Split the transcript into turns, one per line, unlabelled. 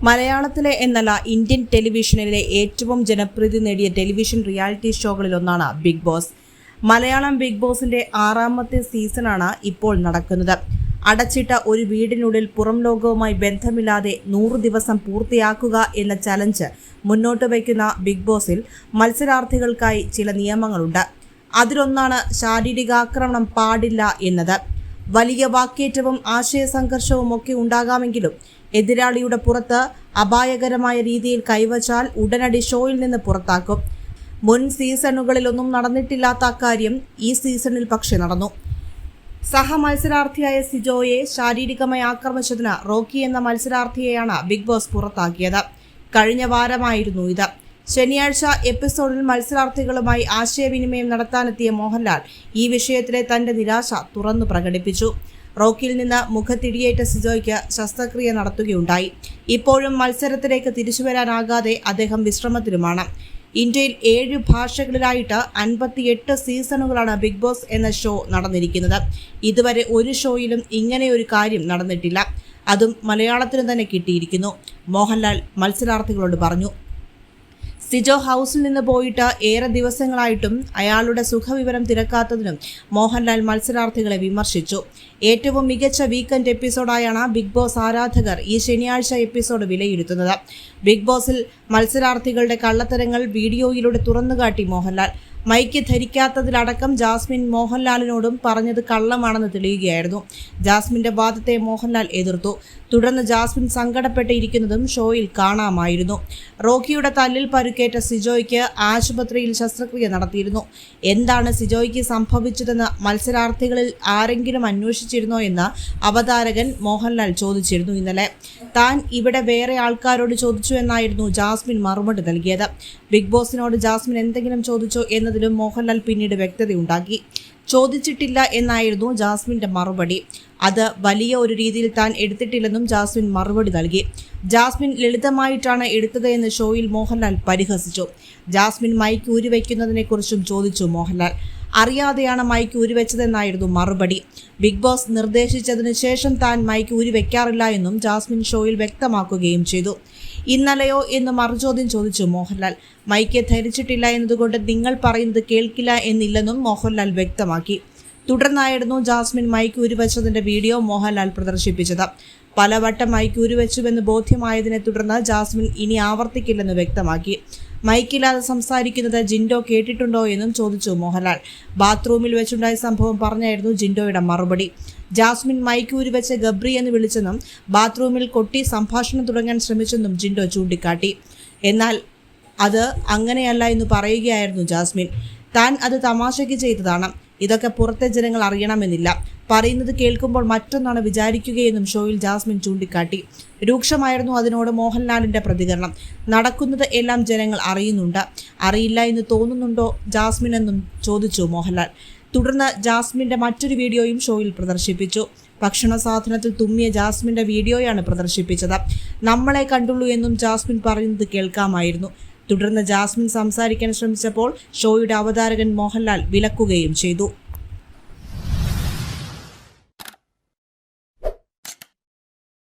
മലയാളത്തിലെ എന്നല്ല ഇന്ത്യൻ ടെലിവിഷനിലെ ഏറ്റവും ജനപ്രീതി നേടിയ ടെലിവിഷൻ റിയാലിറ്റി ഷോകളിലൊന്നാണ് ബിഗ് ബോസ്. മലയാളം ബിഗ് ബോസിന്റെ 6ാമത്തെ സീസണാണ് ഇപ്പോൾ നടക്കുന്നത്. അടച്ചിട്ട ഒരു വീടിനുള്ളിൽ പുറം ലോകവുമായി ബന്ധമില്ലാതെ 100 ദിവസം പൂർത്തിയാക്കുക എന്ന ചലഞ്ച് മുന്നോട്ട് വയ്ക്കുന്ന ബിഗ് ബോസിൽ മത്സരാർത്ഥികൾക്കായി ചില നിയമങ്ങളുണ്ട്. അതിലൊന്നാണ് ശാരീരികാക്രമണം പാടില്ല എന്നത്. വലിയ വാക്കേറ്റവും ആശയസംഘർഷവും ഒക്കെ ഉണ്ടാകാമെങ്കിലും എതിരാളിയുടെ പുറത്ത് അപായകരമായ രീതിയിൽ കൈവച്ചാൽ ഉടനടി ഷോയിൽ നിന്ന് പുറത്താക്കും. മുൻ സീസണുകളിലൊന്നും നടന്നിട്ടില്ലാത്ത കാര്യം ഈ സീസണിൽ പക്ഷേ നടന്നു. സഹമത്സരാർത്ഥിയായ സിജോയെ ശാരീരികമായി ആക്രമിച്ചതിന് റോക്കി എന്ന മത്സരാർത്ഥിയെയാണ് ബിഗ് ബോസ് പുറത്താക്കിയത്. കഴിഞ്ഞ വാരമായിരുന്നു ഇത്. ശനിയാഴ്ച എപ്പിസോഡിൽ മത്സരാർത്ഥികളുമായി ആശയവിനിമയം നടത്താനെത്തിയ മോഹൻലാൽ ഈ വിഷയത്തിലെ തന്റെ നിരാശ തുറന്നു പ്രകടിപ്പിച്ചു. റോക്കിയിൽ നിന്ന് മുഖത്തിടിയേറ്റ സിജോയ്ക്ക് ശസ്ത്രക്രിയ നടത്തുകയുണ്ടായി. ഇപ്പോഴും മത്സരത്തിലേക്ക് തിരിച്ചുവരാനാകാതെ അദ്ദേഹം വിശ്രമത്തിലുമാണ്. ഇന്ത്യയിൽ 7 ഭാഷകളിലായിട്ട് 58 സീസണുകളാണ് ബിഗ് ബോസ് എന്ന ഷോ നടന്നിരിക്കുന്നത്. ഇതുവരെ ഒരു ഷോയിലും ഇങ്ങനെയൊരു കാര്യം നടന്നിട്ടില്ല. അതും മലയാളത്തിന് തന്നെ കിട്ടിയിരിക്കുന്നു, മോഹൻലാൽ മത്സരാർത്ഥികളോട് പറഞ്ഞു. സിജോ ഹൗസിൽ നിന്ന് പോയിട്ട് ഏറെ ദിവസങ്ങളായിട്ടും അയാളുടെ സുഖവിവരം തിരക്കാത്തതിനും മോഹൻലാൽ മത്സരാർത്ഥികളെ വിമർശിച്ചു. ഏറ്റവും മികച്ച വീക്കെൻഡ് എപ്പിസോഡായാണ് ബിഗ് ബോസ് ആരാധകർ ഈ ശനിയാഴ്ച എപ്പിസോഡ് വിലയിരുത്തുന്നത്. ബിഗ് ബോസിൽ മത്സരാർത്ഥികളുടെ കള്ളത്തരങ്ങൾ വീഡിയോയിലൂടെ തുറന്നുകാട്ടി മോഹൻലാൽ. മൈക്ക് ധരിക്കാത്തതിലടക്കം ജാസ്മിൻ മോഹൻലാലിനോടും പറഞ്ഞത് കള്ളമാണെന്ന് തെളിയുകയായിരുന്നു. ജാസ്മിന്റെ വാദത്തെ മോഹൻലാൽ എതിർത്തു. തുടർന്ന് ജാസ്മിൻ സങ്കടപ്പെട്ടിരിക്കുന്നതും ഷോയിൽ കാണാമായിരുന്നു. റോക്കിയുടെ തല്ലിൽ പരുക്കേറ്റ സിജോയ്ക്ക് ആശുപത്രിയിൽ ശസ്ത്രക്രിയ നടത്തിയിരുന്നു. എന്താണ് സിജോയ്ക്ക് സംഭവിച്ചതെന്ന് മത്സരാർത്ഥികളിൽ ആരെങ്കിലും അന്വേഷിച്ചിരുന്നോ എന്ന് അവതാരകൻ മോഹൻലാൽ ചോദിച്ചിരുന്നു ഇന്നലെ. താൻ ഇവിടെ വേറെ ആൾക്കാരോട് ചോദിച്ചു എന്നായിരുന്നു ജാസ്മിൻ മറുപടി നൽകിയത്. ബിഗ് ബോസിനോട് ജാസ്മിൻ എന്തെങ്കിലും ചോദിച്ചോ എന്നതിലും മോഹൻലാൽ പിന്നീട് വ്യക്തതയുണ്ടാക്കി. ചോദിച്ചിട്ടില്ല എന്നായിരുന്നു ജാസ്മിന്റെ മറുപടി. അത് വലിയ ഒരു രീതിയിൽ താൻ എടുത്തിട്ടില്ലെന്നും ജാസ്മിൻ മറുപടി നൽകി. ജാസ്മിൻ ലളിതമായിട്ടാണ് എടുത്തത് എന്ന് ഷോയിൽ മോഹൻലാൽ പരിഹസിച്ചു. ജാസ്മിൻ മൈക്ക് ഊരിവെക്കുന്നതിനെക്കുറിച്ചും ചോദിച്ചു മോഹൻലാൽ. അറിയാതെയാണ് മൈക്ക് ഊരിവെച്ചതെന്നായിരുന്നു മറുപടി. ബിഗ് ബോസ് നിർദ്ദേശിച്ചതിന് ശേഷം താൻ മൈക്ക് ഊരിവെക്കാറില്ല എന്നും ജാസ്മിൻ ഷോയിൽ വ്യക്തമാക്കുകയും ചെയ്തു. ഇന്നലെയോ എന്ന് മറുചോദ്യം ചോദിച്ചു മോഹൻലാൽ. മൈക്ക് ധരിച്ചിട്ടില്ല എന്നതുകൊണ്ട് നിങ്ങൾ പറയുന്നത് കേൾക്കില്ല എന്നില്ലെന്നും മോഹൻലാൽ വ്യക്തമാക്കി. തുടർന്നായിരുന്നു ജാസ്മിൻ മൈക്ക് ഊരിവെച്ചതിന്റെ വീഡിയോ മോഹൻലാൽ പ്രദർശിപ്പിച്ചത്. പലവട്ടം മൈക്ക് ഊരിവെച്ചുവെന്ന് ബോധ്യമായതിനെ തുടർന്ന് ജാസ്മിൻ ഇനി ആവർത്തിക്കില്ലെന്ന് വ്യക്തമാക്കി. മൈക്കില്ലാതെ സംസാരിക്കുന്നത് ജിൻഡോ കേട്ടിട്ടുണ്ടോ എന്നും ചോദിച്ചു മോഹൻലാൽ. ബാത്റൂമിൽ വെച്ചുണ്ടായ സംഭവം പറഞ്ഞായിരുന്നു ജിൻഡോയുടെ മറുപടി. ജാസ്മിൻ മൈക്ക് ഊരിവെച്ച് ഗബ്രി എന്ന് വിളിച്ചെന്നും ബാത്റൂമിൽ കൊട്ടി സംഭാഷണം തുടങ്ങാൻ ശ്രമിച്ചെന്നും ജിൻഡോ ചൂണ്ടിക്കാട്ടി. എന്നാൽ അത് അങ്ങനെയല്ല എന്ന് പറയുകയായിരുന്നു ജാസ്മിൻ. താൻ അത് തമാശയ്ക്ക് ചെയ്തതാണ്. ഇതൊക്കെ പുറത്തെ ജനങ്ങൾ അറിയണമെന്നില്ല. പറയുന്നത് കേൾക്കുമ്പോൾ മറ്റൊന്നാണ് വിചാരിക്കുകയെന്നും ഷോയിൽ ജാസ്മിൻ ചൂണ്ടിക്കാട്ടി. രൂക്ഷമായിരുന്നു അതിനോട് മോഹൻലാലിന്റെ പ്രതികരണം. നടക്കുന്നത് എല്ലാം ജനങ്ങൾ അറിയുന്നുണ്ട്, അറിയില്ല എന്ന് തോന്നുന്നുണ്ടോ ജാസ്മിൻ എന്നും ചോദിച്ചു മോഹൻലാൽ. തുടർന്ന് ജാസ്മിന്റെ മറ്റൊരു വീഡിയോയും ഷോയിൽ പ്രദർശിപ്പിച്ചു. ഭക്ഷണ സാധനത്തിൽ തുമ്മിയ ജാസ്മിന്റെ വീഡിയോയാണ് പ്രദർശിപ്പിച്ചത്. നമ്മളെ കണ്ടുള്ളൂ എന്നും ജാസ്മിൻ പറയുന്നത് കേൾക്കാമായിരുന്നു. തുടർന്ന് ജാസ്മിൻ സംസാരിക്കാൻ ശ്രമിച്ചപ്പോൾ ഷോയുടെ അവതാരകൻ മോഹൻലാൽ വിലക്കുകയും ചെയ്തു.